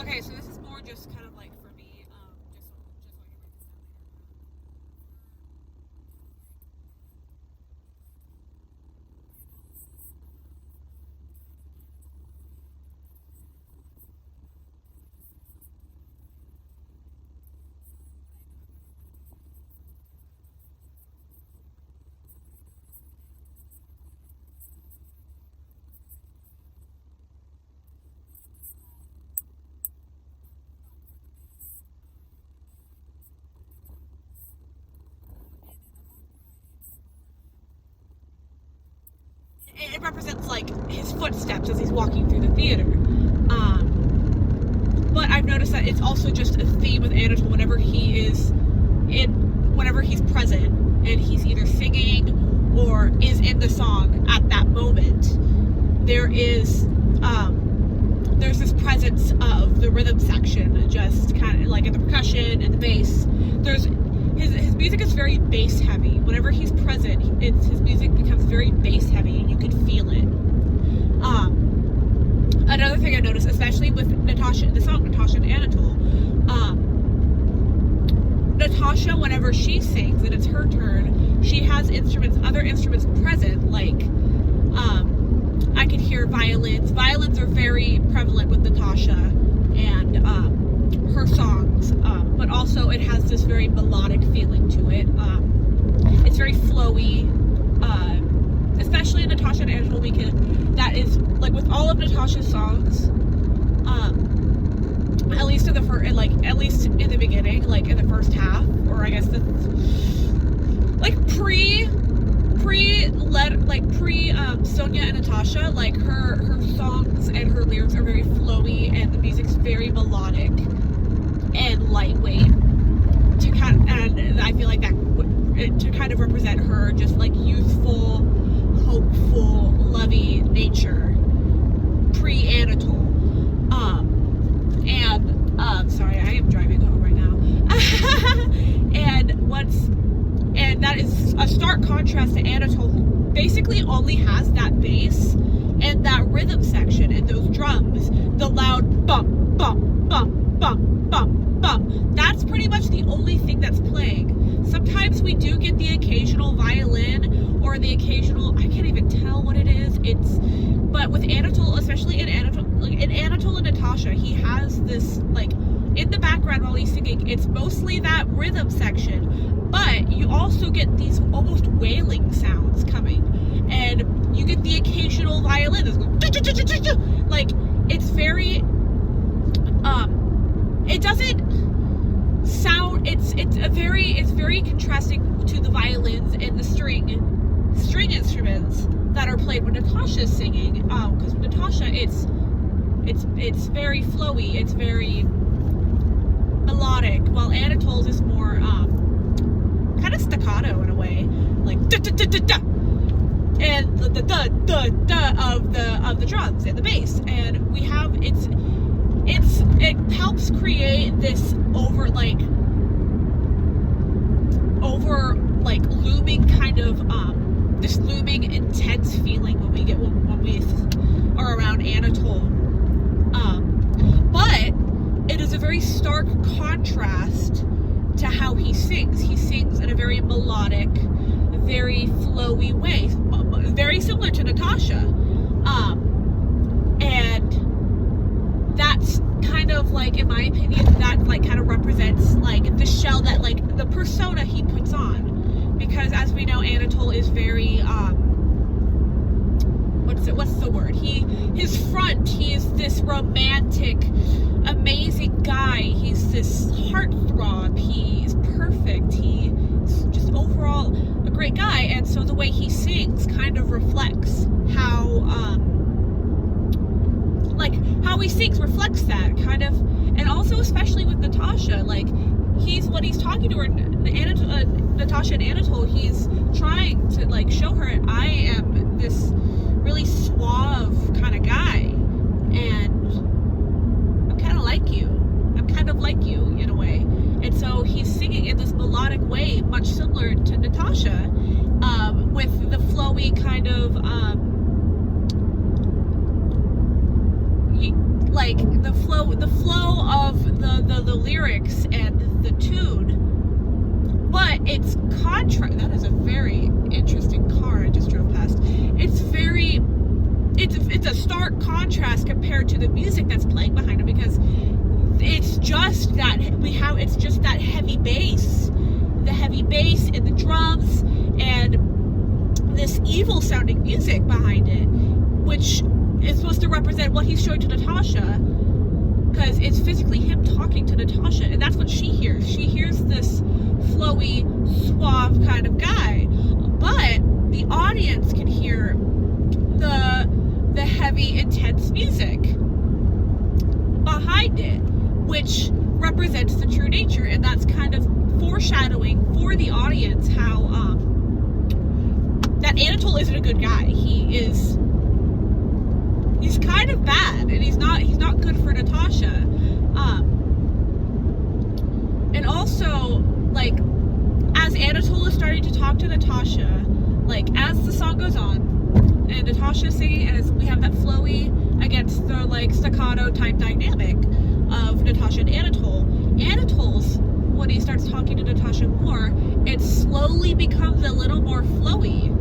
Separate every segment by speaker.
Speaker 1: Okay, so this is more just kind of like for me, just so I can write this down later. It represents like his footsteps as he's walking through the theater. But I've noticed that it's also just a theme with Anatole whenever he's present and he's either singing or is in the song at that moment. There's this presence of the rhythm section, just kind of like in the percussion and the bass. His music is very bass heavy. Whenever he's present, his music becomes very bass heavy, and you can feel it. Another thing I noticed, especially with Natasha, the song Natasha and Anatole, Natasha, whenever she sings and it's her turn, she has other instruments present, like I could hear violins. Violins are very prevalent with Natasha and her songs, but also it has this very melodic feeling to it. It's very flowy, especially in Natasha and Anatole. That is like with all of Natasha's songs, at least in the beginning, like in the first half, or I guess pre Sonia and Natasha, like her songs and her lyrics are very flowy, and the music's very melodic and lightweight. And I feel like that to kind of represent her just like youthful, hopeful, lovey nature, pre-Anatole. Sorry, I am driving home right now. and that is a stark contrast to Anatole, who basically only has that bass and that rhythm section and those drums, the loud bump, bump, bump, bump, bump, bump. That's pretty much the only thing that's playing. Sometimes we do get the occasional violin or the occasional, I can't even tell what it is. But with Anatole, especially in Anatole and Natasha, he has this, like, in the background while he's singing, it's mostly that rhythm section, but you also get these almost wailing sounds coming, and you get the occasional violin that's going, like, it's very, it doesn't sound, it's very contrasting to the violins and the string instruments that are played when Natasha's singing, because with Natasha, it's very flowy, it's very melodic, while Anatole's is more kind of staccato in a way, like da da da da da, and the da da da of the drums and the bass, and we have it helps create this looming kind of this looming intense feeling when we are around Anatole. But it is a very stark contrast to how he sings. He sings in a very melodic, very flowy way, very similar to Natasha. And that's kind of like, in my opinion, that like kind of represents like the shell that, like, the persona he puts on. Because as we know, Anatole is very what's the word? His front, he is this romantic, amazing guy. He's this heartthrob. He perfect. He's just overall a great guy. And so the way he sings kind of reflects how he sings reflects that kind of. And also especially with Natasha, like, when he's talking to her, Natasha and Anatole, he's trying to like show her, I am this really suave kind of guy, and I'm kind of like you. I'm kind of like you in a way. And so he's singing in this melodic way, much similar to Natasha, with the flowy kind of like the flow of the lyrics and the tune, but it's contrast. That is a very interesting car I just drove past. It's a stark contrast compared to the music that's playing behind it, because it's just that heavy bass, the heavy bass and the drums and this evil sounding music behind it, which is supposed to represent what he's showing to Natasha, because it's physically him talking to Natasha, and that's what she hears. She hears this flowy, suave kind of guy, but the audience can hear the heavy, intense music behind it, which represents the true nature, and that's kind of foreshadowing for the audience how that Anatole isn't a good guy. He's kind of bad, and he's not good for Natasha. And also, like, as Anatole is starting to talk to Natasha, like, as the song goes on and Natasha's singing, and as we have that flowy against the like staccato type dynamic of Natasha and Anatole's, when he starts talking to Natasha more, it slowly becomes a little more flowy,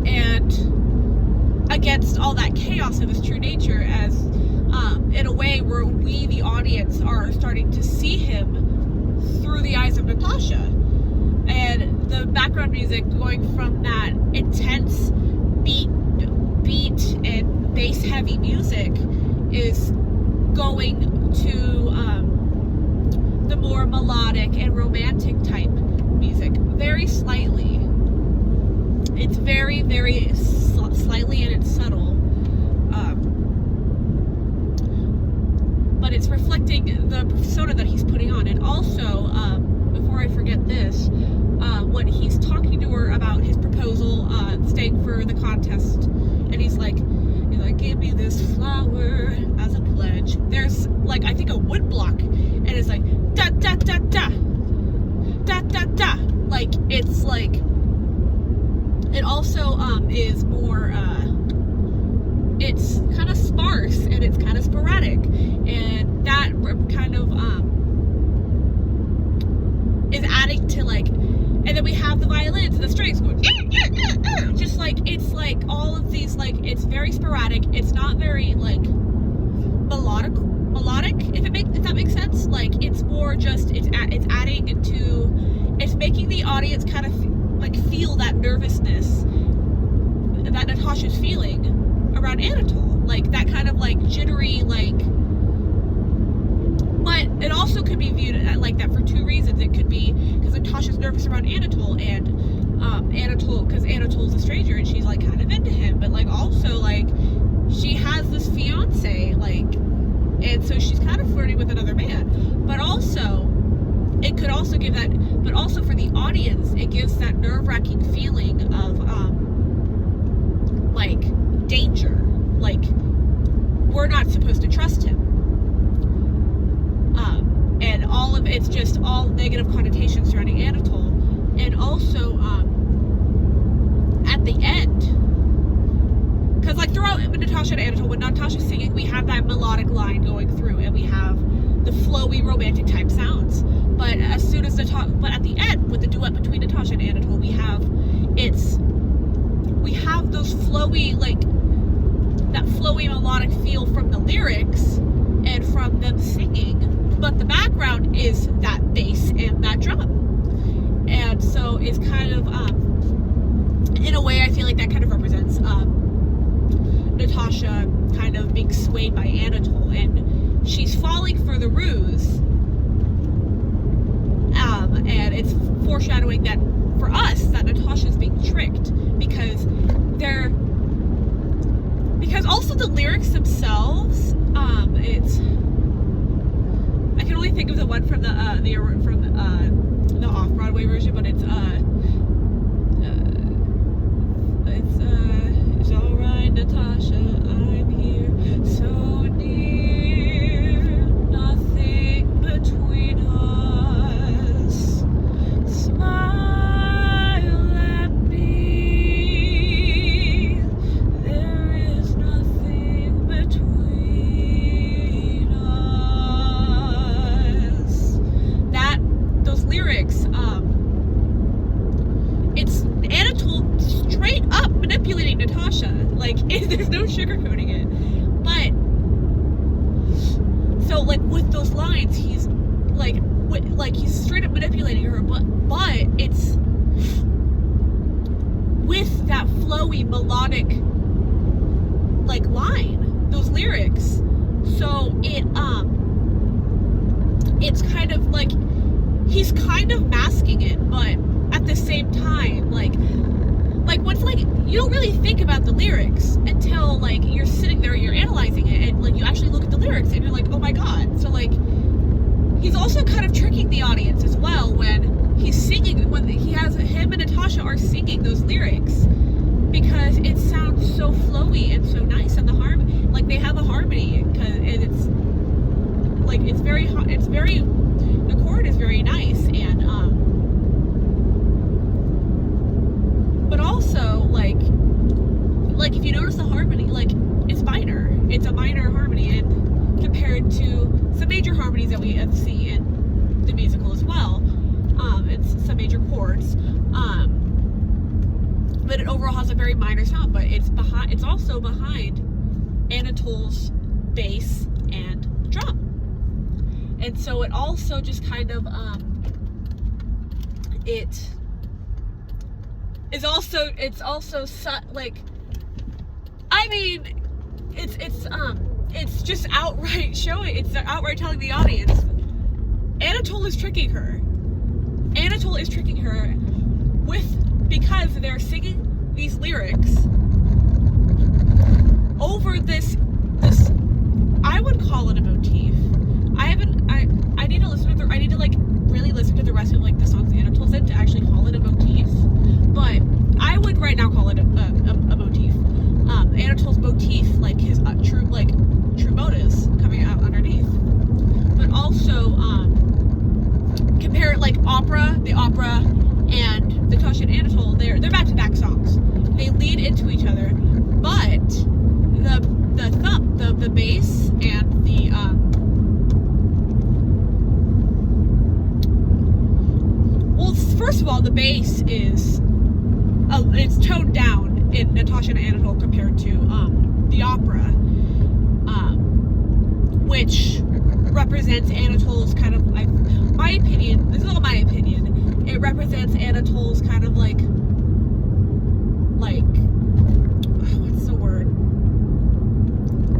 Speaker 1: and against all that chaos of his true nature, as in a way where we, the audience, are starting to see him through the eyes of Natasha. And the background music going from that intense beat and bass heavy music is going to the more melodic and romantic type music, very slightly. It's very, very slightly, and it's subtle, but it's reflecting the persona that he's putting on. And also, before I forget this, when he's talking to her about his proposal, staying for the contest, and he's like, give me this flower as a pledge. There's like, I think, a wood block, and it's like da da da da da da da. Like, it's like, it also is more it's kind of sparse, and it's kind of sporadic, and that kind of is adding to, like, and then we have the violins and the strings going just like, it's like all of these, like, it's very sporadic, it's not very like melodic, if that makes sense. Like, it's more just, it's adding to, it's making the audience kind of like feel that nervousness that Natasha's feeling around Anatole, like that kind of like jittery, like. But it also could be viewed like that for two reasons. It could be because Natasha's nervous around Anatole, and because Anatole's a stranger and she's like kind of into him, but like also like she has this fiance, like, and so she's kind of flirting with another man. But also, it could also give that, but also for the audience, it gives that nerve-wracking feeling of like danger, like we're not supposed to trust him. And all of it's just all negative connotations surrounding Anatole. And also, at the end, because like throughout Natasha and Anatole, when Natasha's singing, we have that melodic line going through, and we have the flowy romantic type sounds. But as soon as but at the end, with the duet between Natasha and Anatole, we have those flowy, like that flowy melodic feel from the lyrics and from them singing. But the background is that bass and that drum. And so it's kind of, in a way, I feel like that kind of represents Natasha kind of being swayed by Anatole, and she's falling for the ruse. And it's foreshadowing that for us, that Natasha's being tricked, because also the lyrics themselves, I can only think of the one from the off-Broadway version, but it's alright, Natasha, I'm here, so near, nothing between us, smile at me, there is nothing those lines, he's like he's straight up manipulating her, but it's with that flowy melodic like line, those lyrics. So it's kind of like he's kind of masking it, but at the same time, like once like you don't really think about the lyrics until like you're sitting there, you're analyzing it, and like you actually look at the lyrics and you're like, oh my god. So like he's also kind of tricking the audience as well when he's singing, when him and Natasha are singing those lyrics, because it sounds so flowy and so nice, and like they have a harmony, and it's like the chord is very nice, and but also like if you notice the harmony, like it's a minor harmony, and compared to some major harmonies that we see in the musical as well, it's some major chords, but it overall has a very minor sound, but it's also behind Anatole's bass and drum. And so it also just kind of it's like, I mean, it's just outright showing, it's outright telling the audience Anatole is tricking her. Anatole is tricking her because they're singing these lyrics over this I would call it a motif. I need to listen to I need to like really listen to the rest of like the songs Anatole's in to actually call it a motif. But I would right now call it a motif. Anatole's motif, like his true motives coming out underneath. But also compare it like the opera and Natasha and Anatole, they're back-to-back songs. They lead into each other, but the bass and the well, first of all, the bass is it's toned down in Natasha and Anatole compared to the opera, which represents Anatole's kind of, my opinion, this is all my opinion, it represents Anatole's kind of like what's the word,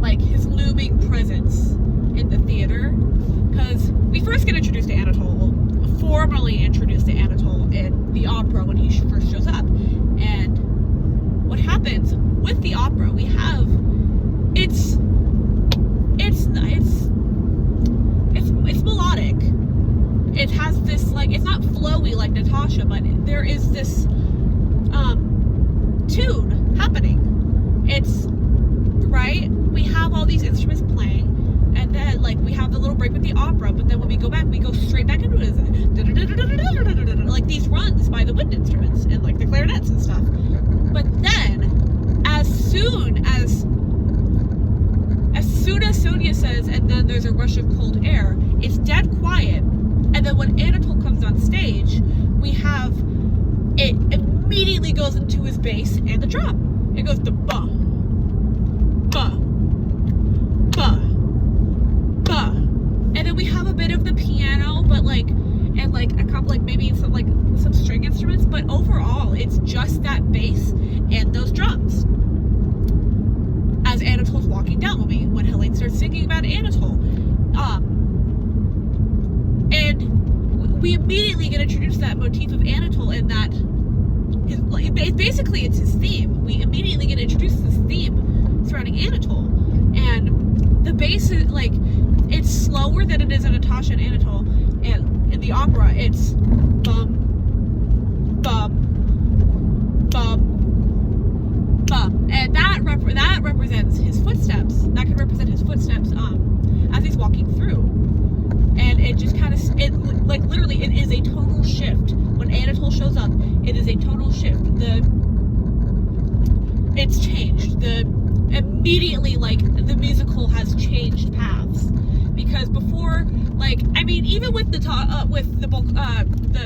Speaker 1: like his looming presence in the theater, because we first get introduced to Anatole, formally introduced to Anatole in the opera when he first shows up. And what happens with the opera, we have it's melodic. It has this, like, it's not flowy like Natasha, but there is this tune happening. It's right, we have all these instruments playing, and then like we have the little break with the opera, but then when we go back, we go straight back into it, like these runs by the wind instruments and like the clarinets and stuff. But then as soon as Sonia says, and then there's a rush of cold air, it's dead quiet, and then when Anatole comes on stage, we have it immediately goes into his bass and the drum. It goes to ba ba ba ba, and then we have a bit of the piano, but like, and like a couple, like maybe some string instruments, but overall it's just that bass and those drums as Anatole's walking down when Helene starts singing about Anatole, and we immediately get introduced to that motif of Anatole, and that basically it's his theme. We immediately get introduced to this theme surrounding Anatole, and the bass is like, it's slower than it is in Natasha and Anatole, and in the opera it's bum bum bum bum, and that represents his footsteps. That can represent his footsteps as he's walking through, and it just kind of, it like literally, it is a tonal shift when Anatole shows up. It is a tonal shift. It's changed. Immediately, like, the musical has changed paths, because before, like, I mean, even with the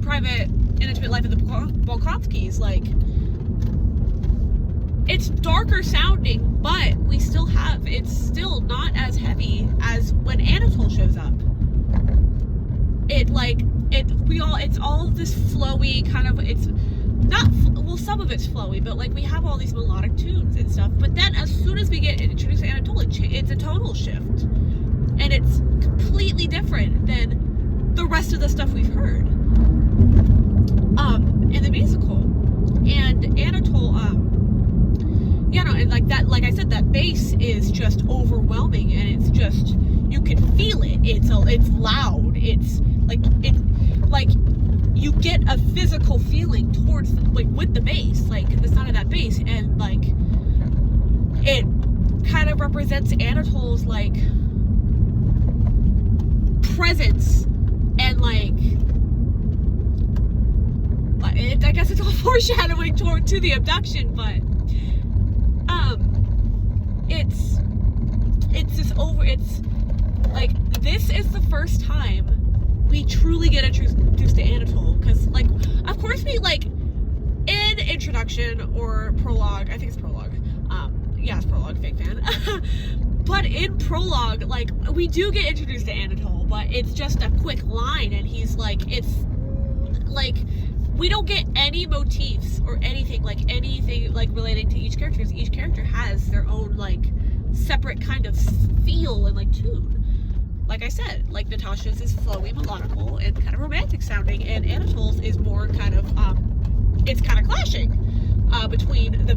Speaker 1: private and intimate life of the Bolkonskis, like, it's darker sounding, but we still have, it's still not as heavy as when Anatole shows up. it's all this flowy kind of, it's not, well, some of it's flowy, but like we have all these melodic tunes and stuff, but then as soon as we get introduced to Anatole, it's a tonal shift, and it's completely different than the rest of the stuff we've heard in the musical. And Anatole, and like that, like I said, that bass is just overwhelming, and it's just, you can feel it. It's loud. It's like you get a physical feeling towards, like, with the bass, like the sound of that bass, and like it kind of represents Anatole's like presence, and like I guess it's all foreshadowing to the abduction, but it's like, this is the first time we truly get introduced to Anatole, because like, of course, we like in introduction or prologue, I think it's prologue, yeah, it's prologue, fake fan. But in prologue, like, we do get introduced to Anatole, but it's just a quick line, and he's like, it's like, we don't get any motifs or anything like relating to each character, because each character has their own like separate kind of feel and like tune. Like I said, like Natasha's is flowy, melodical, and kind of romantic sounding, and Anatole's is more kind of it's kind of clashing between the